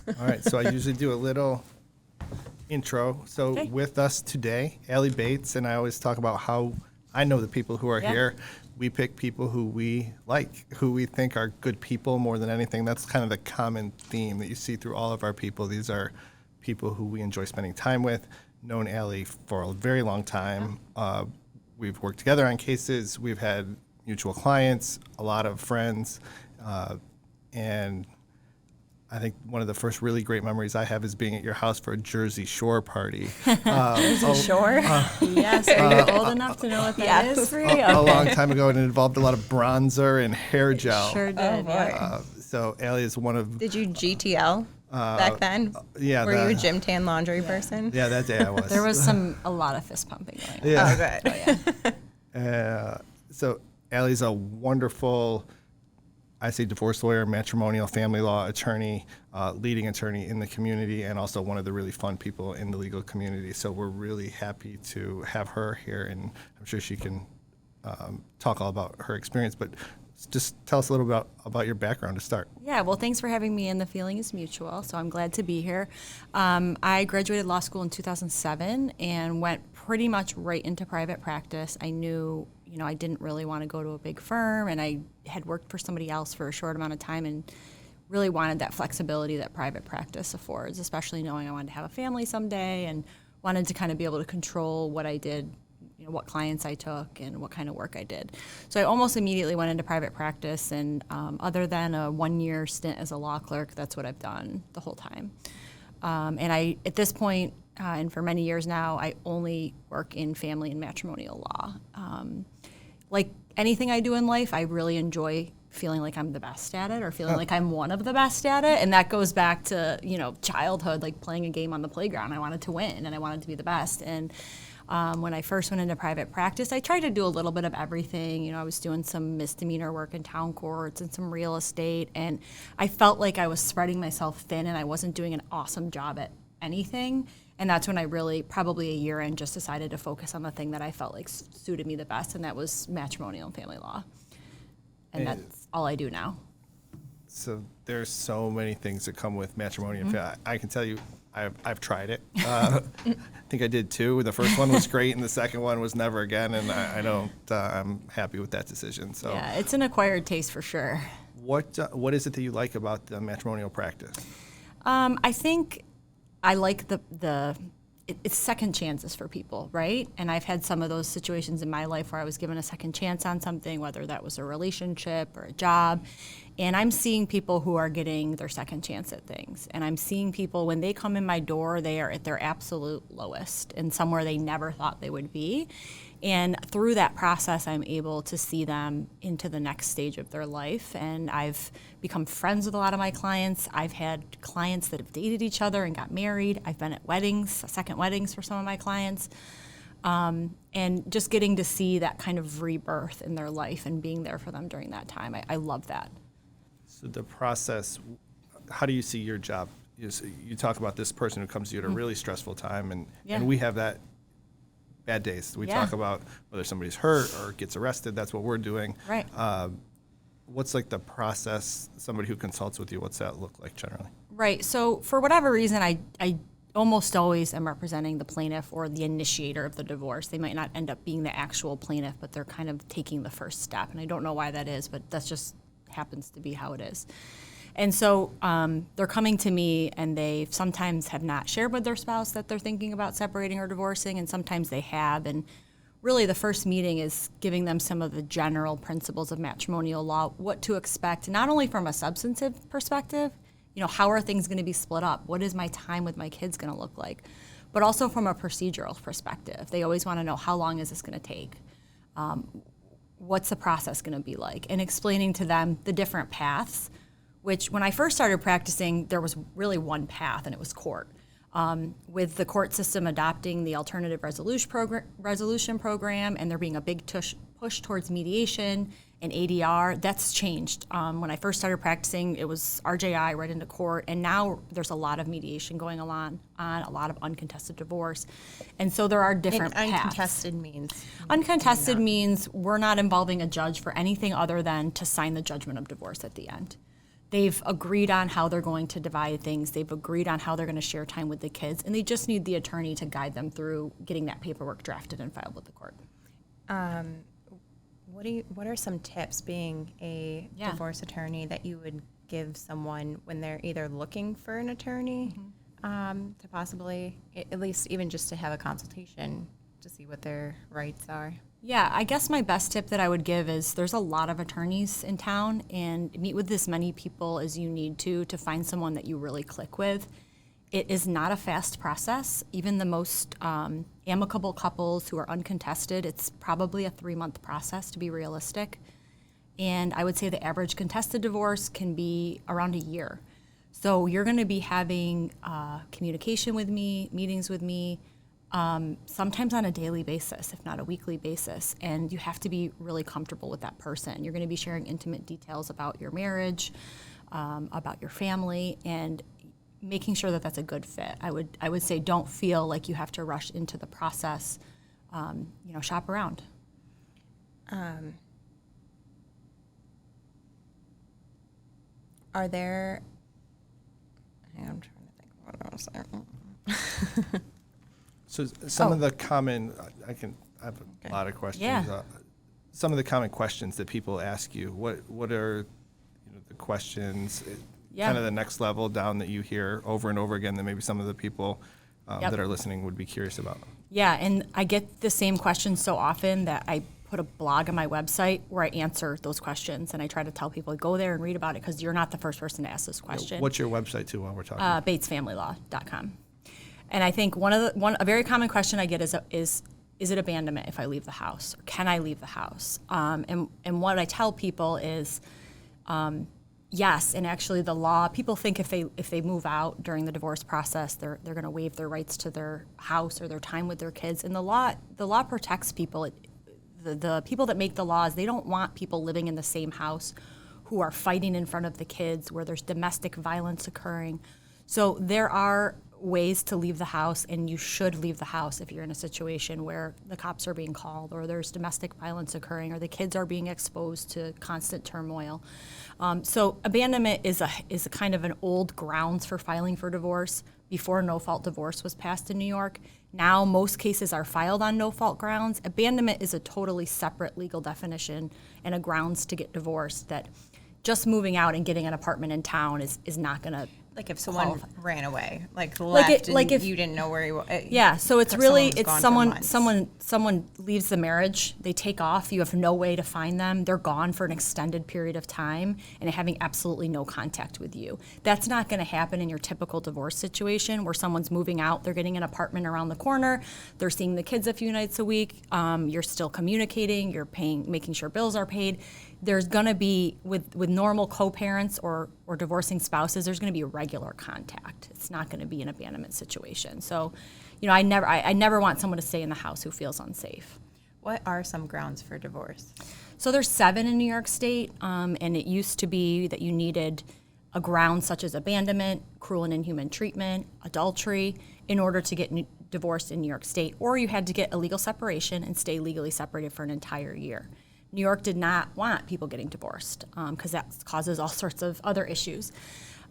All right, so I usually do a little intro. So Okay. with us today, Allison Bates, and I always talk about how I know the people who are here. We pick people who we like, who we think are good people more than anything. That's kind of the common theme that you see through all of our people. These are people who we enjoy spending time with. Known Allie for a very long time. We've worked together on cases. We've had mutual clients, a lot of friends, and I think one of the first really great memories I have is being at your house for a Jersey Shore party. Jersey Shore? Yes, are you old enough to know what that is for you? A long time ago, and it involved a lot of bronzer and hair gel. Sure did, Oh, boy. yeah. So Allie is one of, Did you GTL back then? yeah. Were you a gym tan laundry person? Yeah, that day I was. There was a lot of fist pumping going on. Yeah. Oh, good. So Allie's a wonderful, I say, divorce lawyer, matrimonial, family law attorney, leading attorney in the community, and also one of the really fun people in the legal community. So we're really happy to have her here, and I'm sure she can talk all about her experience. But just tell us a little bit about your background to start. Yeah, well, thanks for having me, and the feeling is mutual, so I'm glad to be here. I graduated law school in 2007 and went pretty much right into private practice. I knew, I didn't really want to go to a big firm, and I had worked for somebody else for a short amount of time and really wanted that flexibility that private practice affords, especially knowing I wanted to have a family someday and wanted to kind of be able to control what I did, what clients I took and what kind of work I did. So I almost immediately went into private practice, and other than a 1-year stint as a law clerk, that's what I've done the whole time. And I, at this point, and for many years now, I only work in family and matrimonial law. Like anything I do in life, I really enjoy feeling like I'm the best at it, or feeling like I'm one of the best at it. And that goes back to, childhood, like playing a game on the playground. I wanted to win and I wanted to be the best. And when I first went into private practice, I tried to do a little bit of everything. I was doing some misdemeanor work in town courts and some real estate, and I felt like I was spreading myself thin and I wasn't doing an awesome job at anything. And that's when I really, probably a year in, just decided to focus on the thing that I felt like suited me the best, and that was matrimonial and family law. And that's all I do now. So there's so many things that come with matrimony and family. I can tell you, I've tried it. I think I did too. The first one was great, and the second one was never again. And I'm happy with that decision. So yeah, it's an acquired taste for sure. What is it that you like about the matrimonial practice? I think I like it's second chances for people, right? And I've had some of those situations in my life where I was given a second chance on something, whether that was a relationship or a job. And I'm seeing people who are getting their second chance at things. And I'm seeing people, when they come in my door, they are at their absolute lowest and somewhere they never thought they would be. And through that process, I'm able to see them into the next stage of their life. And I've become friends with a lot of my clients. I've had clients that have dated each other and got married. I've been at weddings, second weddings for some of my clients. And just getting to see that kind of rebirth in their life and being there for them during that time. I love that. So the process, how do you see your job? You talk about this person who comes to you at a really stressful time, and we have that. Bad days. We talk about whether somebody's hurt or gets arrested. That's what we're doing. Right. What's like the process, somebody who consults with you, what's that look like generally? Right. So for whatever reason, I almost always am representing the plaintiff or the initiator of the divorce. They might not end up being the actual plaintiff, but they're kind of taking the first step. And I don't know why that is, but that's just happens to be how it is. And so they're coming to me, and they sometimes have not shared with their spouse that they're thinking about separating or divorcing, and sometimes they have. And really the first meeting is giving them some of the general principles of matrimonial law, what to expect, not only from a substantive perspective, how are things going to be split up? What is my time with my kids going to look like? But also from a procedural perspective. They always want to know, how long is this going to take? What's the process going to be like? And explaining to them the different paths, which when I first started practicing, there was really one path, and it was court. With the court system adopting the alternative resolution program, and there being a big push towards mediation and ADR, that's changed. When I first started practicing, it was RJI right into court, and now there's a lot of mediation going on, a lot of uncontested divorce. And so there are different paths. Uncontested means? Uncontested means we're not involving a judge for anything other than to sign the judgment of divorce at the end. they've agreed on how they're going to divide things. They've agreed on how they're going to share time with the kids, and they just need the attorney to guide them through getting that paperwork drafted and filed with the court. What are some tips, being a divorce attorney, that you would give someone when they're either looking for an attorney to possibly, at least even just to have a consultation to see what their rights are? Yeah, I guess my best tip that I would give is there's a lot of attorneys in town, and meet with as many people as you need to find someone that you really click with. It is not a fast process. Even the most amicable couples who are uncontested, it's probably a 3-month process, to be realistic. And I would say the average contested divorce can be around a year. So you're going to be having communication with me, meetings with me, sometimes on a daily basis, if not a weekly basis. And you have to be really comfortable with that person. You're going to be sharing intimate details about your marriage, about your family, and making sure that that's a good fit. I would say don't feel like you have to rush into the process. Shop around. Are there? I'm trying to think of what I was saying. So some of the common, I have a lot of questions. Yeah. Some of the common questions that people ask you, what are the questions, kind of the next level down that you hear over and over again that maybe some of the people that are listening would be curious about? Yeah, and I get the same questions so often that I put a blog on my website where I answer those questions, and I try to tell people, go there and read about it, because you're not the first person to ask this question. What's your website too while we're talking? BatesFamilyLaw.com. And I think a very common question I get is it abandonment if I leave the house, or can I leave the house? And what I tell people is, yes, and actually the law, people think if they move out during the divorce process, they're going to waive their rights to their house or their time with their kids. And the law protects people. The people that make the laws, they don't want people living in the same house who are fighting in front of the kids, where there's domestic violence occurring. So there are ways to leave the house, and you should leave the house if you're in a situation where the cops are being called, or there's domestic violence occurring, or the kids are being exposed to constant turmoil. So abandonment is a kind of an old grounds for filing for divorce. Before no-fault divorce was passed in New York, now most cases are filed on no-fault grounds. Abandonment is a totally separate legal definition and a grounds to get divorced that just moving out and getting an apartment in town is not going to. Like if someone ran away, left, and you didn't know where he was. Yeah, so it's really, it's someone leaves the marriage, they take off, you have no way to find them, they're gone for an extended period of time, and having absolutely no contact with you. That's not going to happen in your typical divorce situation where someone's moving out, they're getting an apartment around the corner, they're seeing the kids a few nights a week, you're still communicating, you're making sure bills are paid. There's going to be, with normal co-parents or divorcing spouses, there's going to be regular contact. It's not going to be an abandonment situation. So, I never want someone to stay in the house who feels unsafe. What are some grounds for divorce? So there's 7 in New York State, and it used to be that you needed a ground such as abandonment, cruel and inhuman treatment, adultery, in order to get divorced in New York State, or you had to get a legal separation and stay legally separated for an entire year. New York did not want people getting divorced because that causes all sorts of other issues.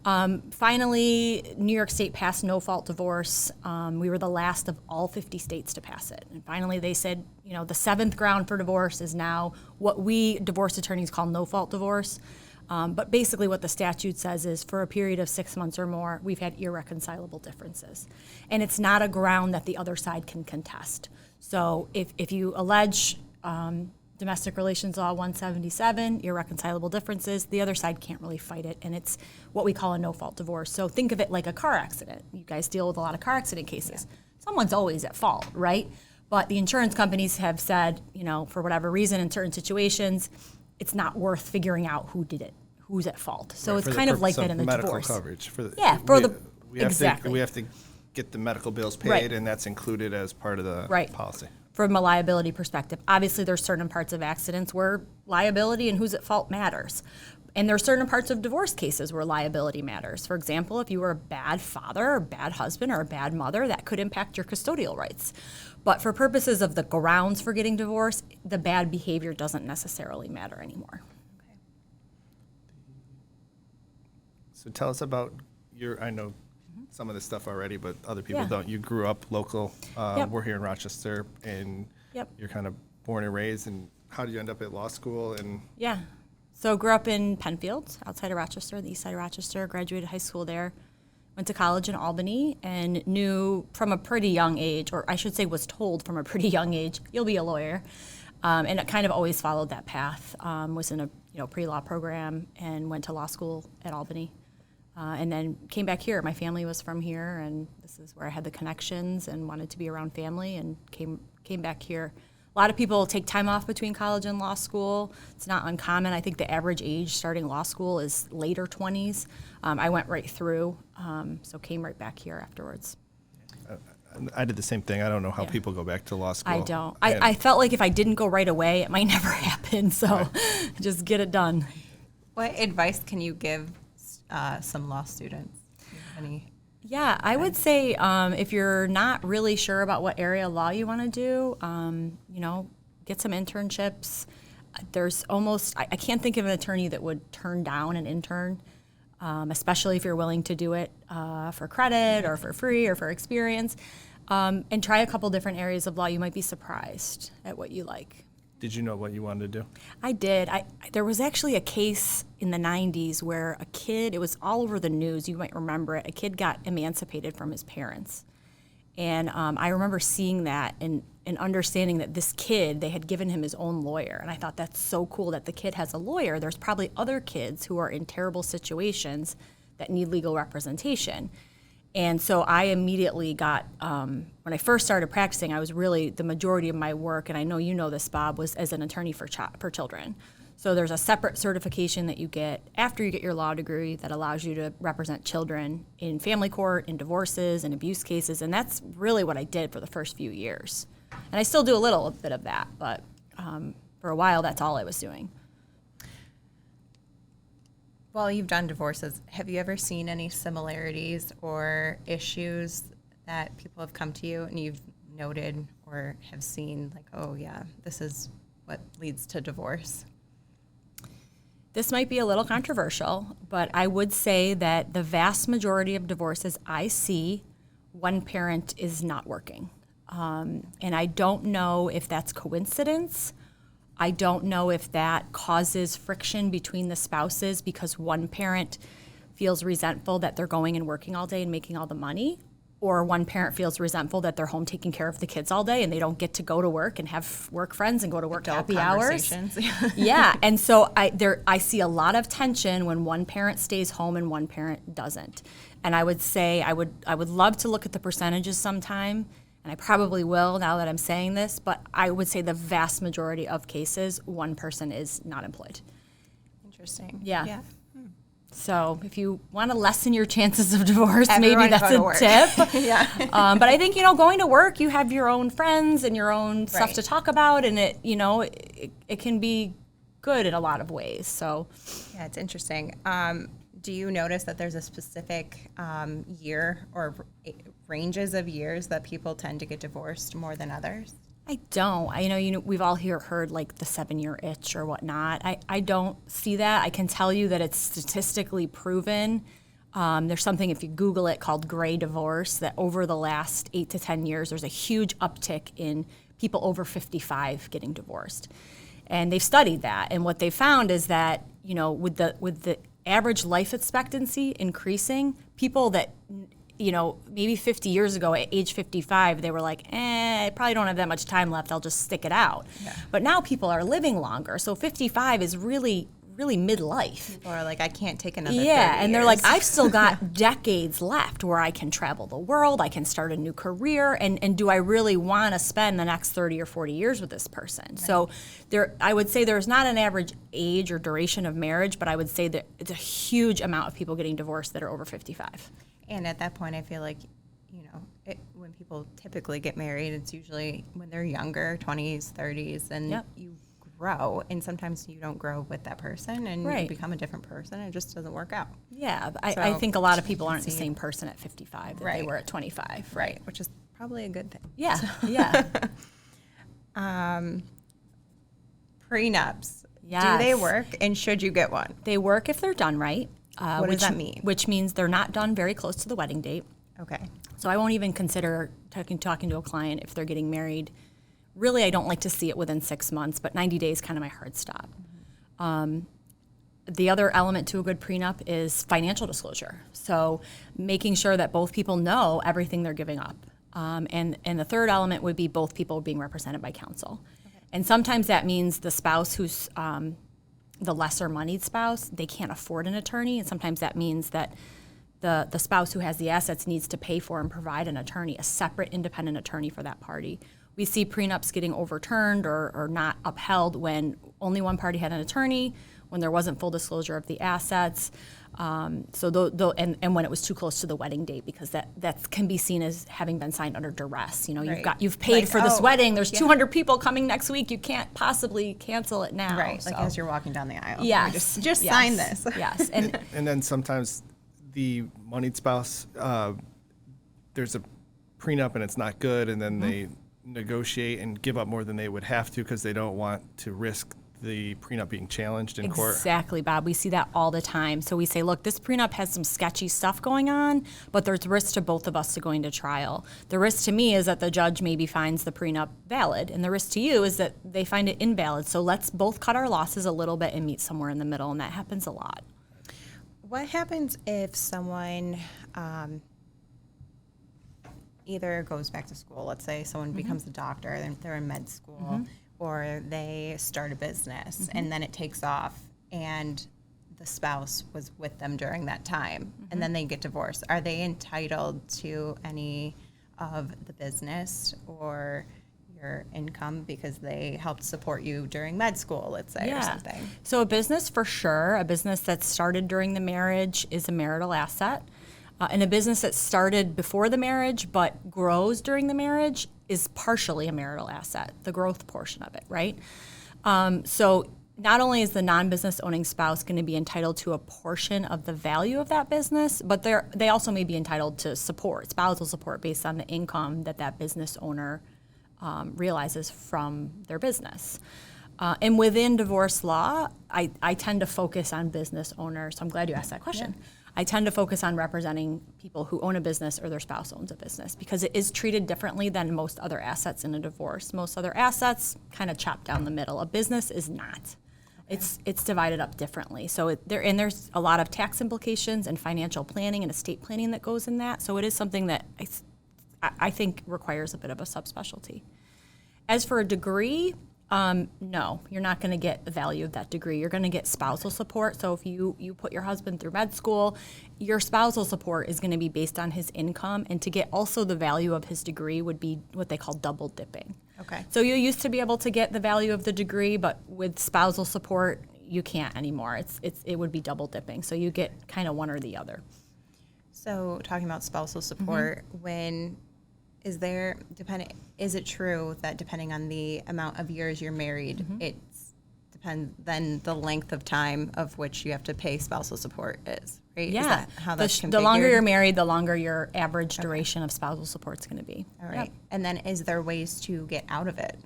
Finally, New York State passed no-fault divorce. We were the last of all 50 states to pass it. And finally they said, the 7th ground for divorce is now what we divorce attorneys call no-fault divorce. But basically what the statute says is for a period of 6 months or more, we've had irreconcilable differences. And it's not a ground that the other side can contest. So if you allege Domestic Relations Law 177, irreconcilable differences, the other side can't really fight it, and it's what we call a no-fault divorce. So think of it like a car accident. You guys deal with a lot of car accident cases. Yeah. Someone's always at fault, right? But the insurance companies have said, for whatever reason in certain situations, it's not worth figuring out who did it, who's at fault. So it's kind of like that in the medical divorce. Coverage. Exactly. We have to get the medical bills paid, and that's included as part of the policy. From a liability perspective. Obviously, there's certain parts of accidents where liability and who's at fault matters. And there are certain parts of divorce cases where liability matters. For example, if you were a bad father or bad husband or a bad mother, that could impact your custodial rights. But for purposes of the grounds for getting divorced, the bad behavior doesn't necessarily matter anymore. So tell us about I know some of this stuff already, but other people Yeah. don't. You grew up local. Yep. We're here in Rochester, and Yep. you're kind of born and raised. And how did you end up at law school? And Yeah. So grew up in Penfield, outside of Rochester, the east side of Rochester, graduated high school there, went to college in Albany, and knew from a pretty young age, or I should say was told from a pretty young age, you'll be a lawyer. And it kind of always followed that path. Was in a pre-law program and went to law school at Albany. And then came back here. My family was from here, and this is where I had the connections and wanted to be around family, and came back here. A lot of people take time off between college and law school. It's not uncommon. I think the average age starting law school is later 20s. I went right through, so came right back here afterwards. I did the same thing. I don't know how Yeah. people go back to law school. I don't. And I felt like if I didn't go right away, it might never happen. So just get it done. What advice can you give some law students? Do you have any? Yeah, I would say if you're not really sure about what area of law you want to do, get some internships. There's almost, I can't think of an attorney that would turn down an intern, especially if you're willing to do it for credit or for free or for experience. And try a couple different areas of law. You might be surprised at what you like. did you know what you wanted to do? I did. There was actually a case in the 90s where a kid, it was all over the news, you might remember it, a kid got emancipated from his parents. And I remember seeing that and understanding that this kid, they had given him his own lawyer. And I thought that's so cool that the kid has a lawyer. There's probably other kids who are in terrible situations that need legal representation. And so I immediately got, when I first started practicing, I was really, the majority of my work, and I know you know this, Bob, was as an attorney for children. So there's a separate certification that you get after you get your law degree that allows you to represent children in family court, in divorces, and abuse cases, and that's really what I did for the first few years. And I still do a little bit of that, but for a while, that's all I was doing. Well, you've done divorces. Have you ever seen any similarities or issues that people have come to you and you've noted or have seen, like, oh, yeah, this is what leads to divorce? This might be a little controversial, but I would say that the vast majority of divorces I see, one parent is not working. And I don't know if that's coincidence. I don't know if that causes friction between the spouses because one parent feels resentful that they're going and working all day and making all the money, or one parent feels resentful that they're home taking care of the kids all day and they don't get to go to work and have work friends and go to work happy hours. Yeah, and so I see a lot of tension when one parent stays home and one parent doesn't. And I would say I would love to look at the percentages sometime, and I probably will now that I'm saying this, but I would say the vast majority of cases, one person is not employed. Interesting. Yeah. So if you want to lessen your chances of divorce, Everyone maybe that's go to a work. tip. Yeah. But I think, going to work, you have your own friends and your own stuff Right. to talk about, and it can be good in a lot of ways. So Yeah, it's interesting. Do you notice that there's a specific year or ranges of years that people tend to get divorced more than others? I don't. We've all heard like the 7-year itch or whatnot. I don't see that. I can tell you that it's statistically proven. There's something, if you Google it, called gray divorce, that over the last 8 to 10 years, there's a huge uptick in people over 55 getting divorced. And they've studied that. And what they found is that, with the average life expectancy increasing, people that maybe 50 years ago at age 55, they were like, I probably don't have that much time left, I'll just stick it out. Yeah. But now people are living longer, so 55 is really, really midlife. People are like, I can't take another 30 and they're years. like, I've still got decades left where I can travel the world, I can start a new career, and do I really want to spend the next 30 or 40 years with this person? Right. So I would say there's not an average age or duration of marriage, but I would say that it's a huge amount of people getting divorced that are over 55. And at that point, I feel like, when people typically get married, it's usually when they're younger, 20s, 30s, and you grow. And sometimes you don't grow with that person, and you become a different person. And it just doesn't work out. Yeah, I think a lot of people aren't the same person at 55 that they were at 25. Right, which is probably a good thing. Yeah, yeah. Prenups. Yes. Do they work, and should you get one? They work if they're done right. What does that mean? Which means they're not done very close to the wedding date. Okay. So I won't even consider talking to a client if they're getting married. Really, I don't like to see it within 6 months, but 90 days kind of my hard stop. The other element to a good prenup is financial disclosure. So making sure that both people know everything they're giving up. And the third element would be both people being represented by counsel. Okay. And sometimes that means the spouse who's the lesser moneyed spouse, they can't afford an attorney. And sometimes that means that the spouse who has the assets needs to pay for and provide an attorney, a separate independent attorney for that party. We see prenups getting overturned or not upheld when only one party had an attorney, when there wasn't full disclosure of the assets, and when it was too close to the wedding date, because that can be seen as having been signed under duress. You know, right. you've paid like, for this wedding. There's yeah. 200 people coming next week. You can't possibly cancel it now. Right, so. like as you're walking down the aisle. Yes. Just yes. sign this. Yes. And And then sometimes the moneyed spouse, there's a prenup and it's not good, and then they negotiate and give up more than they would have to because they don't want to risk the prenup being challenged in court. Exactly, Bob. We see that all the time. So we say, look, this prenup has some sketchy stuff going on, but there's risk to both of us to going to trial. The risk to me is that the judge maybe finds the prenup valid, and the risk to you is that they find it invalid. So let's both cut our losses a little bit and meet somewhere in the middle, and that happens a lot. What happens if someone either goes back to school, let's say someone becomes a doctor, and they're in med school, or they start a business and then it takes off and the spouse was with them during that time and then they get divorced? Are they entitled to any of the business or your income because they helped support you during med school, let's say, or something? So a business, for sure, a business that started during the marriage is a marital asset. And a business that started before the marriage but grows during the marriage is partially a marital asset, the growth portion of it, right? So not only is the non-business owning spouse going to be entitled to a portion of the value of that business, but they also may be entitled to support, spousal support, based on the income that business owner realizes from their business. And within divorce law, I tend to focus on business owners. So I'm glad you asked that question. Yeah. I tend to focus on representing people who own a business or their spouse owns a business because it is treated differently than most other assets in a divorce. Most other assets kind of chop down the middle. A business is not. Okay. It's divided up differently. So there's a lot of tax implications and financial planning and estate planning that goes in that. So it is something that I think requires a bit of a subspecialty. As for a degree, no, you're not going to get the value of that degree. You're going to get spousal support. So if you put your husband through med school, your spousal support is going to be based on his income. And to get also the value of his degree would be what they call double dipping. Okay. So you used to be able to get the value of the degree, but with spousal support, you can't anymore. It would be double dipping. So you get kind of one or the other. So talking about spousal support, is it true that depending on the amount of years you're married, it's depends then the length of time of which you have to pay spousal support is, right? Yeah. Is that how that's configured? The longer you're married, the longer your average duration of spousal support is going to be. All right. Yep. And then is there ways to get out of it?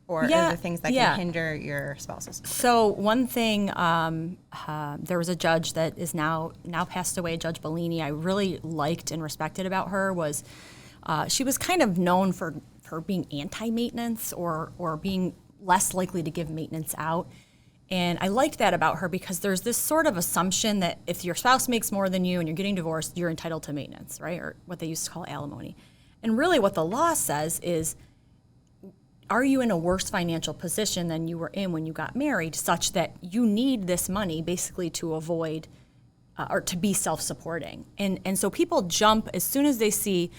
Or are Yeah, there things that can hinder your spousal support? So one thing, there was a judge that is now passed away, Judge Bellini. I really liked and respected about her was she was kind of known for being anti-maintenance or being less likely to give maintenance out. And I liked that about her because there's this sort of assumption that if your spouse makes more than you and you're getting divorced, you're entitled to maintenance, right? Or what they used to call alimony. And really what the law says is, are you in a worse financial position than you were in when you got married, such that you need this money basically to avoid or to be self-supporting? And so people jump as soon as they see,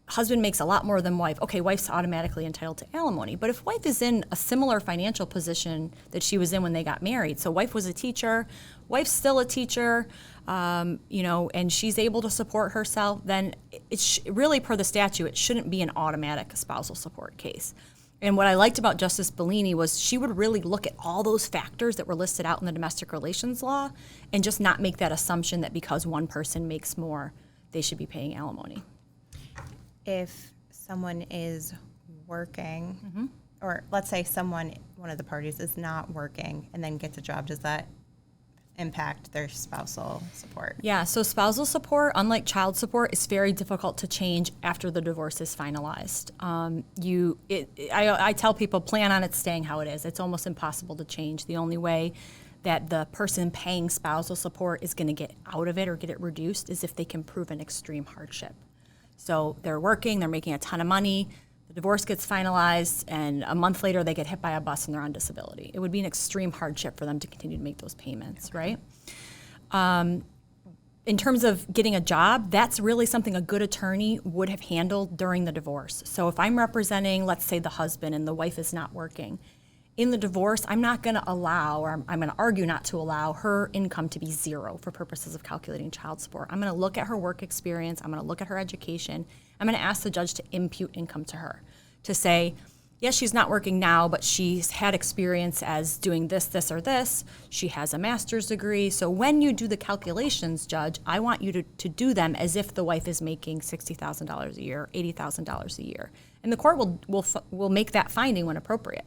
husband makes a lot more than wife. Okay, wife's automatically entitled to alimony. But if wife is in a similar financial position that she was in when they got married, so wife was a teacher, wife's still a teacher, and she's able to support herself, then it's really, per the statute, it shouldn't be an automatic spousal support case. And what I liked about Justice Bellini was she would really look at all those factors that were listed out in the domestic relations law and just not make that assumption that because one person makes more, they should be paying alimony. If someone is working, or let's say one of the parties is not working and then gets a job, does that impact their spousal support? Yeah, so spousal support, unlike child support, is very difficult to change after the divorce is finalized. I tell people, plan on it staying how it is. It's almost impossible to change. The only way that the person paying spousal support is going to get out of it or get it reduced is if they can prove an extreme hardship. So they're working, they're making a ton of money, the divorce gets finalized, and a month later they get hit by a bus and they're on disability. It would be an extreme hardship for them to continue to make those payments, right? In terms of getting a job, that's really something a good attorney would have handled during the divorce. So if I'm representing, let's say, the husband and the wife is not working, in the divorce, I'm not going to allow, or I'm going to argue not to allow her income to be zero for purposes of calculating child support. I'm going to look at her work experience. I'm going to look at her education. I'm going to ask the judge to impute income to her, to say, yes, she's not working now, but she's had experience as doing this, this, or this. She has a master's degree. So when you do the calculations, judge, I want you to do them as if the wife is making $60,000 a year, $80,000 a year. And the court will make that finding when appropriate.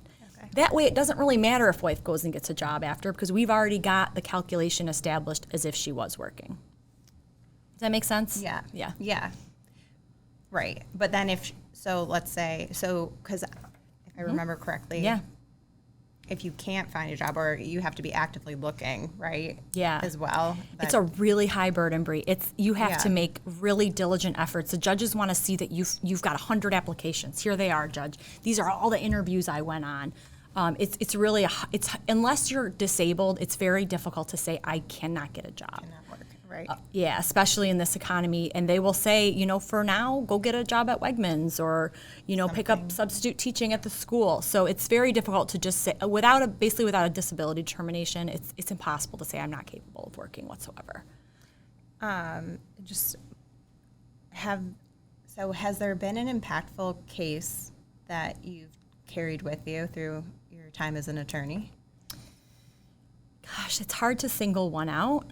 That way, it doesn't really matter if wife goes and gets a job after, because we've already got the calculation established as if she was working. Does that make sense? Yeah. Yeah. Yeah. Right. But then let's say, because if I remember correctly, Yeah. if you can't find a job, or you have to be actively looking, right? Yeah. As well. It's a really high burden, Bree. You have to Yeah. make really diligent efforts. The judges want to see that you've got 100 applications. Here they are, judge. These are all the interviews I went on. It's really unless you're disabled, it's very difficult to say I cannot get a job. Cannot work, right? Yeah, especially in this economy. And they will say, for now, go get a job at Wegmans, or, pick up substitute teaching at the school. So it's very difficult to just say, without a disability determination, it's impossible to say I'm not capable of working whatsoever. Has there been an impactful case that you've carried with you through your time as an attorney? Gosh, it's hard to single one out.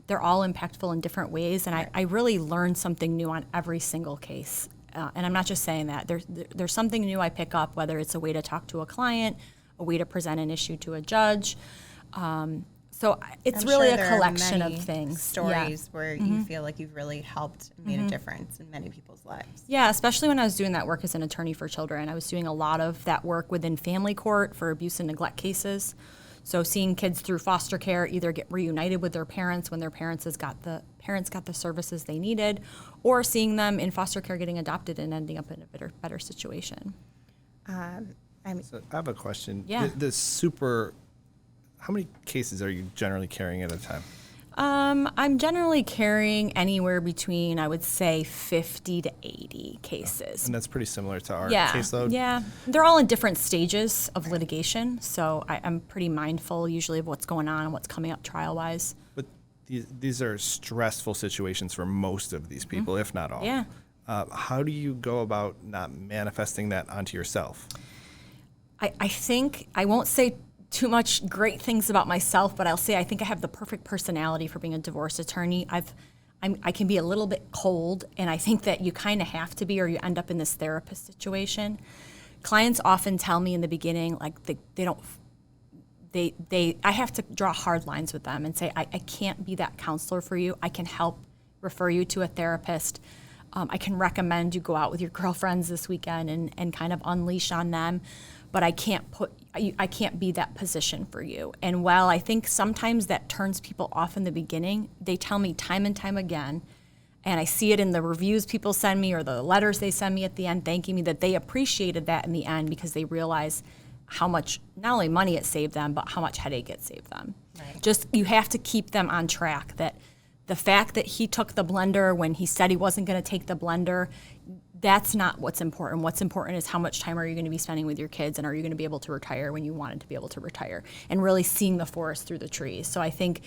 They're all impactful in different ways, and I really learn something new on every single case. And I'm not just saying that. There's something new I pick up, whether it's a way to talk to a client, a way to present an issue to a judge. So it's I'm really sure a collection of things. Stories where you feel like you've really helped and made a difference in many people's lives. Yeah, especially when I was doing that work as an attorney for children. I was doing a lot of that work within family court for abuse and neglect cases. So seeing kids through foster care either get reunited with their parents when their parents got the services they needed, or seeing them in foster care getting adopted and ending up in a better situation. So I have a question. Yeah. How many cases are you generally carrying at a time? I'm generally carrying anywhere between, I would say, 50 to 80 cases. And that's pretty similar to our Yeah, caseload? yeah. They're all in different stages of litigation, so I'm pretty mindful usually of what's going on and what's coming up trial-wise. But these are stressful situations for most of these people, if not all. Yeah. How do you go about not manifesting that onto yourself? I think, I won't say too much great things about myself, but I'll say I think I have the perfect personality for being a divorce attorney. I can be a little bit cold, and I think that you kind of have to be, or you end up in this therapist situation. Clients often tell me in the beginning, like I have to draw hard lines with them and say, I can't be that counselor for you. I can help refer you to a therapist. I can recommend you go out with your girlfriends this weekend and kind of unleash on them, but I can't be that position for you. And while I think sometimes that turns people off in the beginning, they tell me time and time again, and I see it in the reviews people send me or the letters they send me at the end thanking me, that they appreciated that in the end because they realize how much, not only money it saved them, but how much headache it saved them. Right. Just, you have to keep them on track, that the fact that he took the blender when he said he wasn't going to take the blender, that's not what's important. What's important is how much time are you going to be spending with your kids, and are you going to be able to retire when you wanted to be able to retire, and really seeing the forest through the trees. So I think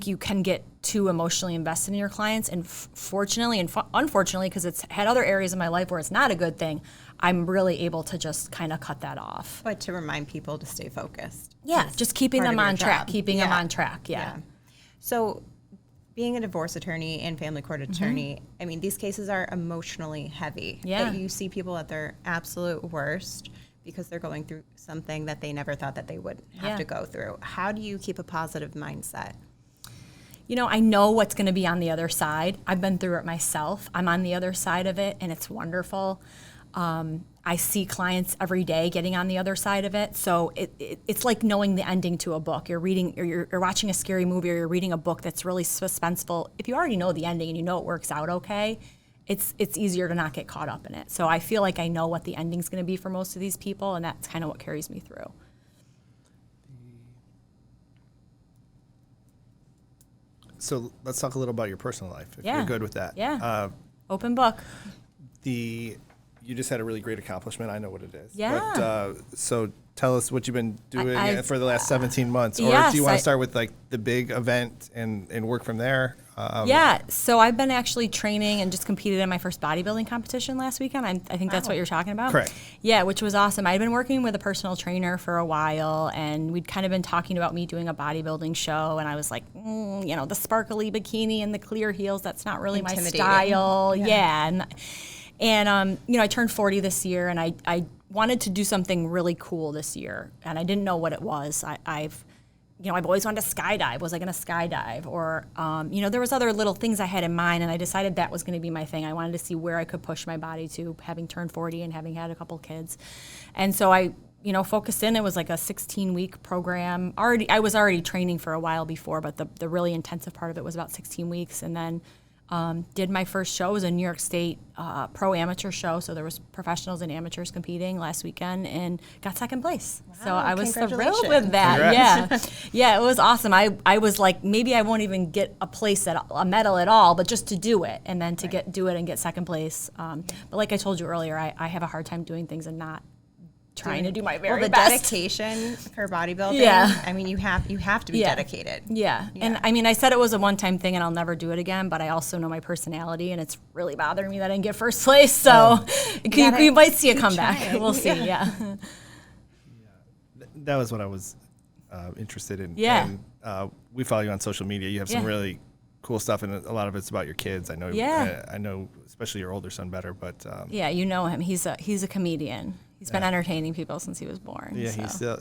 you can get too emotionally invested in your clients, and fortunately and unfortunately, because it's had other areas of my life where it's not a good thing, I'm really able to just kind of cut that off. But to remind people to stay focused. Yeah, just keeping them on track, keeping them on track, yeah. So being a divorce attorney and family court attorney, I mean, these cases are emotionally heavy. Yeah. That you see people at their absolute worst because they're going through something that they never thought that they would have to go through. How do you keep a positive mindset? You know, I know what's going to be on the other side. I've been through it myself. I'm on the other side of it, and it's wonderful. I see clients every day getting on the other side of it. So it's like knowing the ending to a book. You're reading, or you're watching a scary movie, or you're reading a book that's really suspenseful. If you already know the ending and you know it works out okay, it's easier to not get caught up in it. So I feel like I know what the ending's going to be for most of these people, and that's kind of what carries me through. So let's talk a little about your personal life, if you're good with that. Yeah. Open book. You just had a really great accomplishment. I know what it is. Yeah. But, so tell us what you've been doing for the last 17 months. Or yes, do you want to start with like the big event and work from there? Yeah. So I've been actually training and just competed in my first bodybuilding competition last weekend. I think that's what you're talking about. Correct. Yeah, which was awesome. I'd been working with a personal trainer for a while, and we'd kind of been talking about me doing a bodybuilding show. And I was like, you know, the sparkly bikini and the clear heels, that's not really my style. Yeah. And you know, I turned 40 this year, and I wanted to do something really cool this year, and I didn't know what it was. I've always wanted to skydive. Was I going to skydive? Or, you know, there was other little things I had in mind, and I decided that was going to be my thing. I wanted to see where I could push my body to, having turned 40 and having had a couple kids. And so I, you know, focused in. It was like a 16-week program. I was already training for a while before, but the really intensive part of it was about 16 weeks. And then did my first show. It was a New York State pro amateur show, so there was professionals and amateurs competing last weekend, and got second place. Wow, so I was thrilled with that. Congrats. Yeah, it was awesome. I was like, maybe I won't even get a medal at all, but just to do it, and then to do it and get second place. But like I told you earlier, I have a hard time doing things and not trying to do my very best. Dedication for bodybuilding. I mean, you have to be dedicated. Yeah. And I mean, I said it was a one-time thing and I'll never do it again, but I also know my personality, and it's really bothering me that I didn't get first place. So you might see a comeback. We'll see. Yeah. That was what I was interested in. Yeah. And we follow you on social media. You have some really cool stuff, and a lot of it's about your kids. I know. I know, especially your older son better, but yeah, you know him. He's a comedian. He's been entertaining people since he was born. Yeah, so. he's still,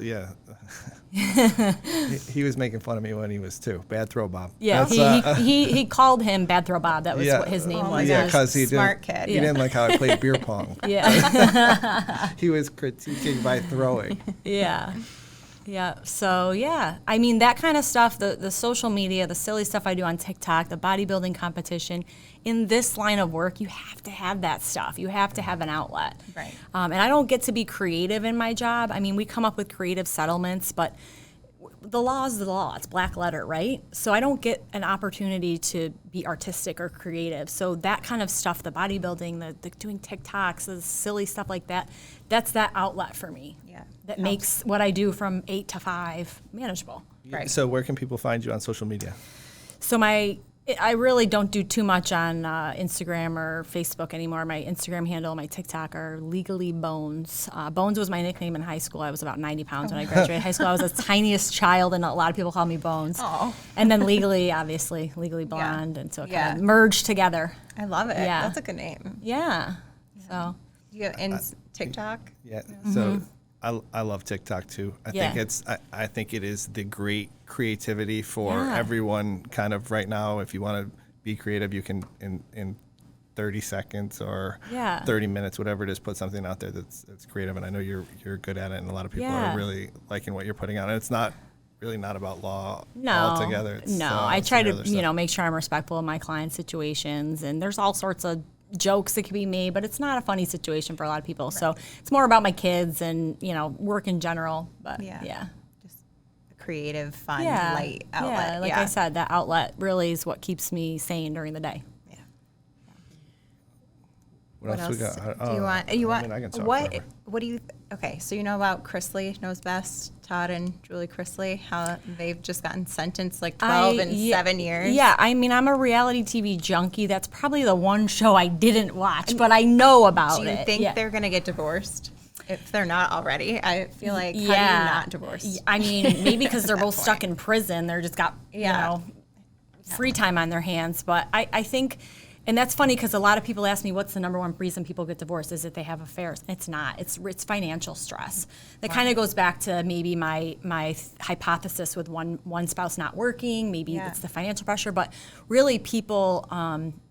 he was making fun of me when he was 2. Bad throw, Bob. Yeah, he called him Bad Throw Bob. That was what his name was. Yeah, because he didn't like how I played beer pong. Yeah. He was critiquing my throwing. Yeah. Yeah. So, yeah. I mean, that kind of stuff, the social media, the silly stuff I do on TikTok, the bodybuilding competition, in this line of work, you have to have that stuff. You have to have an outlet. Right. And I don't get to be creative in my job. I mean, we come up with creative settlements, but the law is the law. It's black letter, right? So I don't get an opportunity to be artistic or creative. So that kind of stuff, the bodybuilding, the doing TikToks, the silly stuff like that, that's that outlet for me. Yeah. That makes what I do from 8 to 5 manageable. Right. So where can people find you on social media? So I really don't do too much on Instagram or Facebook anymore. My Instagram handle, my TikTok are Legally Bones. Bones was my nickname in high school. I was about 90 pounds when I graduated high school. I was the tiniest child, and a lot of people call me Bones. Oh. And then Legally, obviously, Legally Blonde, and so it kind of merged together. I love it. Yeah. That's a good name. Yeah. So. And TikTok? Yeah. So I love TikTok too. I think it is the great creativity for everyone kind of right now. If you want to be creative, you can in 30 seconds or 30 minutes, whatever it is, put something out there that's creative. And I know you're good at it, and a lot of people are really liking what you're putting out. And it's not really not about law altogether. I try to make sure I'm respectful of my client situations, and there's all sorts of jokes that can be made, but it's not a funny situation for a lot of people. Right. So it's more about my kids and, work in general. But just a creative, fun, light outlet. Yeah, like I said, that outlet really is what keeps me sane during the day. Yeah. What else we got? Do you want? I can talk what? forever. What do you? Okay, so you know about Chrisley Knows Best, Todd and Julie Chrisley, how they've just gotten sentenced like 12 and 7 years. Yeah, I mean, I'm a reality TV junkie. That's probably the one show I didn't watch, but I know about it. Do you think they're going to get divorced? If they're not already, I feel like, how do you not divorce? I mean, maybe because they're both stuck in prison. They're just got, free time on their hands. But I think And that's funny because a lot of people ask me, what's the number one reason people get divorced? Is it they have affairs? It's not. It's financial stress. That kind of goes back to maybe my hypothesis with one spouse not working. Maybe it's the financial pressure. But really, people,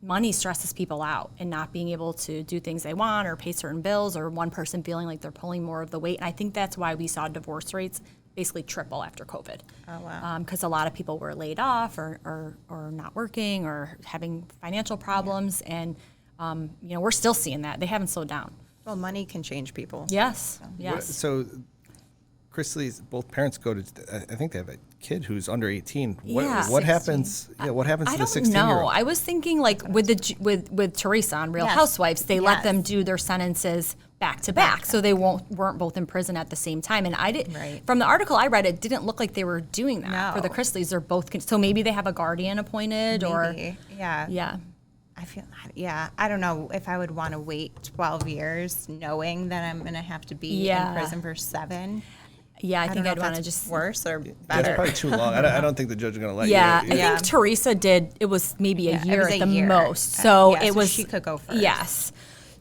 money stresses people out, and not being able to do things they want or pay certain bills, or one person feeling like they're pulling more of the weight. And I think that's why we saw divorce rates basically triple after COVID. Oh, wow. Because a lot of people were laid off or not working or having financial problems. And, we're still seeing that. They haven't slowed down. Well, money can change people. Yes, yes. So Chrisley's both parents go to, I think they have a kid who's under 18. What happens? Yeah, what happens to the 16-year-old? I don't know. I was thinking like with Teresa on Real Housewives, they let them do their sentences back to back, so they weren't both in prison at the same time. And I did from the article I read, it didn't look like they were doing that for the Chrisleys. They're both so maybe they have a guardian appointed, or I feel I don't know if I would want to wait 12 years knowing that I'm going to have to be in prison for 7. Yeah, I think don't know I'd if want to that's just worse or better. That's probably too long. I don't think the judge is going to let you. I think Teresa did. It was maybe a year at the year. most. So Yeah, it so was. she could go first. Yes.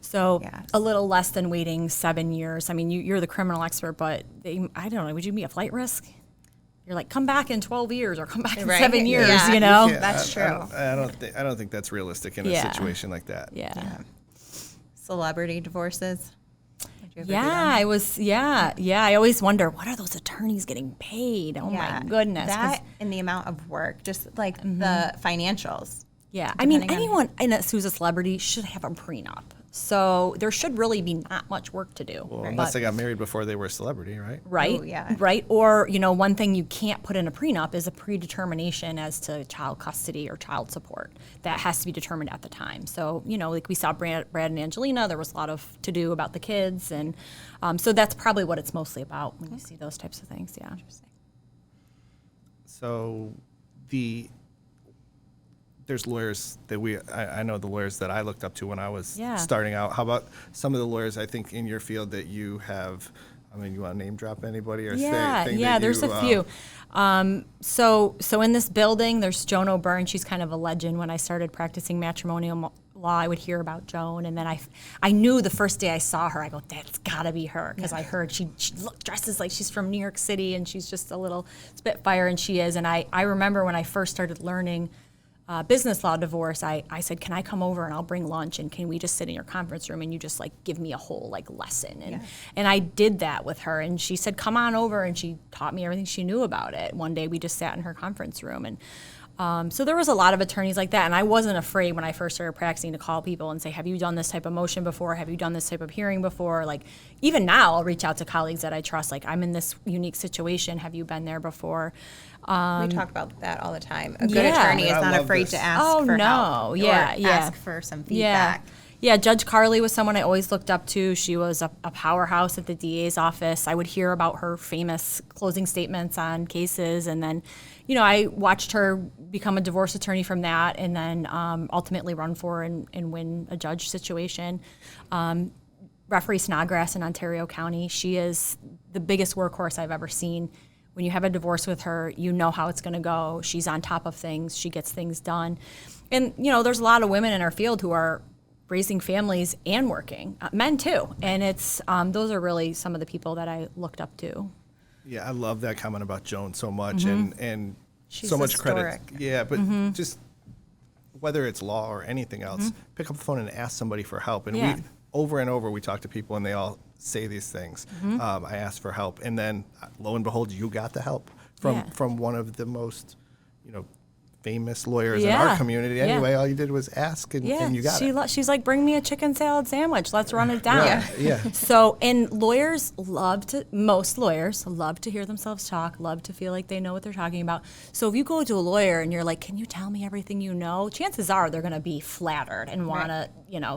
So a little less than waiting 7 years. I mean, you're the criminal expert, but I don't know. Would you be a flight risk? You're like, come back in 12 years or come back in 7 years. Yeah. You know, That's true. I don't think that's realistic in a situation like that. Yeah. Celebrity divorces. Did you ever do Yeah, them? I was. Yeah. I always wonder, what are those attorneys getting paid? Oh my goodness. That and the amount of work, just like the financials. Yeah, I mean, depending on- anyone who's a celebrity should have a prenup. So there should really be not much work to do. Well, unless they got married before they were a celebrity, right? Right. Ooh, yeah. Right. Or, one thing you can't put in a prenup is a predetermination as to child custody or child support. That has to be determined at the time. So, like we saw Brad and Angelina, there was a lot of to do about the kids. And so that's probably what it's mostly about when you see those types of things. Yeah. So there's lawyers that I know the lawyers that I looked up to when I was starting out. How about some of the lawyers I think in your field that you have? I mean, you want to name drop anybody or say that there's a few. So in this building, there's Joan O'Byrne. She's kind of a legend. When I started practicing matrimonial law, I would hear about Joan, and then I knew the first day I saw her, I go, that's got to be her, because I heard she dresses like she's from New York City, and she's just a little spitfire, and she is. And I remember when I first started learning business law divorce, I said, can I come over and I'll bring lunch, and can we just sit in your conference room and you just give me a whole lesson? And I did that with her, and she said, come on over, and she taught me everything she knew about it. One day we just sat in her conference room, and so there was a lot of attorneys like that, and I wasn't afraid when I first started practicing to call people and say, have you done this type of motion before? Have you done this type of hearing before? Even now, I'll reach out to colleagues that I trust, I'm in this unique situation. Have you been there before? We talk about that all the time. A good attorney is not afraid to ask for help. Ask for some feedback. Yeah, Judge Carly was someone I always looked up to. She was a powerhouse at the DA's office. I would hear about her famous closing statements on cases, and then, I watched her become a divorce attorney from that, and then ultimately run for and win a judge situation. Referee Snodgrass in Ontario County, she is the biggest workhorse I've ever seen. When you have a divorce with her, you know how it's going to go. She's on top of things. She gets things done. And, there's a lot of women in our field who are raising families and working, men too. And it's those are really some of the people that I looked up to. Yeah, I love that comment about Joan so much, and She's so much historic. credit. Yeah, but just whether it's law or anything else, pick up the phone and ask somebody for help. And we over and over we talk to people, and they all say these things. I asked for help, and then lo and behold, you got the help from one of the most, famous lawyers in our community. Anyway, all you did was ask, and you got it. She's like, bring me a chicken salad sandwich. Let's run it down. Yeah. So, and most lawyers love to hear themselves talk, love to feel like they know what they're talking about. So if you go to a lawyer and you're like, can you tell me everything you know? Chances are they're going to be flattered and want to,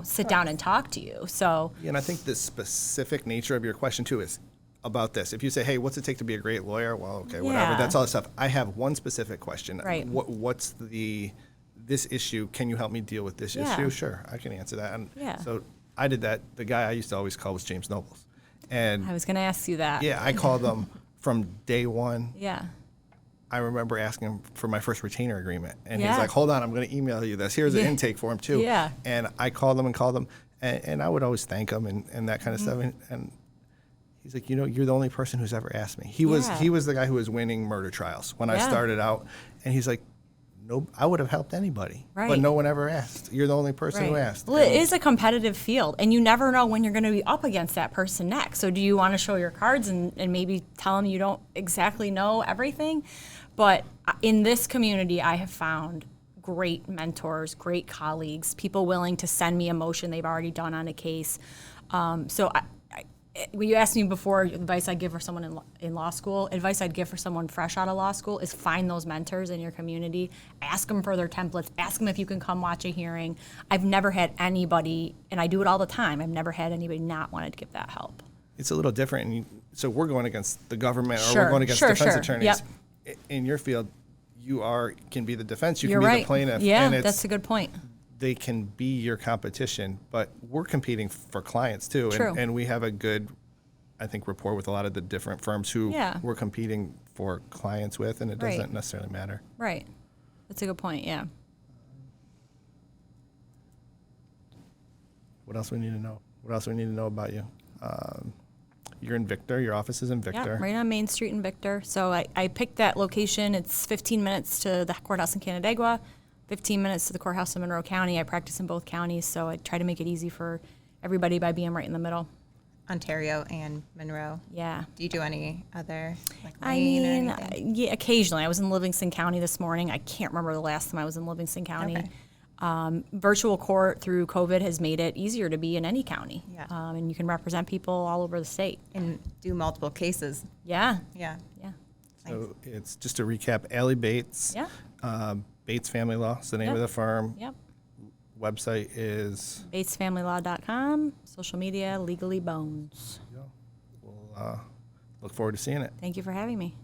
sit down and talk to you. So. And I think the specific nature of your question too is about this. If you say, hey, what's it take to be a great lawyer? Well, okay, whatever. That's all the stuff. I have one specific question. Right. What's this issue? Can you help me deal with this issue? Sure, I can answer that. And so I did that. The guy I used to always call was James Nobles. And I was going to ask you that. yeah, I called him from day one. Yeah. I remember asking him for my first retainer agreement. And he's Yeah. like, hold on, I'm going to email you this. Here's the intake form, too. Yeah. And I called him, and I would always thank him and that kind of stuff. And he's like, you're the only person who's ever asked me. He was the guy who was winning murder trials when I started out. And he's like, no, I would have helped anybody. Right. But no one ever asked. You're the only person who asked. Well, it is a competitive field, and you never know when you're going to be up against that person next. So do you want to show your cards and maybe tell them you don't exactly know everything? But in this community, I have found great mentors, great colleagues, people willing to send me a motion they've already done on a case. When you asked me before, advice I'd give for someone in law school, advice I'd give for someone fresh out of law school is find those mentors in your community, ask them for their templates, ask them if you can come watch a hearing. I've never had anybody, and I do it all the time, I've never had anybody not wanted to give that help. It's a little different. And so we're going against the government, or Sure, we're going against sure, defense sure. attorneys. Yep. In your field, you can be the defense, you You're can be right. the plaintiff. Yeah, and that's a good point. They can be your competition, but we're competing for clients too. True. And we have a good, I think, rapport with a lot of the different firms who we're competing for clients with, and it doesn't necessarily matter. Right. That's a good point, yeah. What else we need to know? What else we need to know about you? You're in Victor. Your office is in Victor. Yeah, right on Main Street in Victor. So I picked that location. It's 15 minutes to the courthouse in Canandaigua, 15 minutes to the courthouse in Monroe County. I practice in both counties, so I try to make it easy for everybody by being right in the middle. Ontario and Monroe. Yeah. Do you do any other, like, I Maine or mean, anything? yeah, occasionally. I was in Livingston County this morning. I can't remember the last time I was in Livingston County. Okay. Virtual court through COVID has made it easier to be in any county. Yeah. And you can represent people all over the state. And do multiple cases. Yeah. Yeah. Yeah. So it's just to recap: Allie Bates. Yeah. Bates Family Law is the name of the firm. Yep. Website is. BatesFamilyLaw.com. Social media, Legally Bones. We'll look forward to seeing it. Thank you for having me.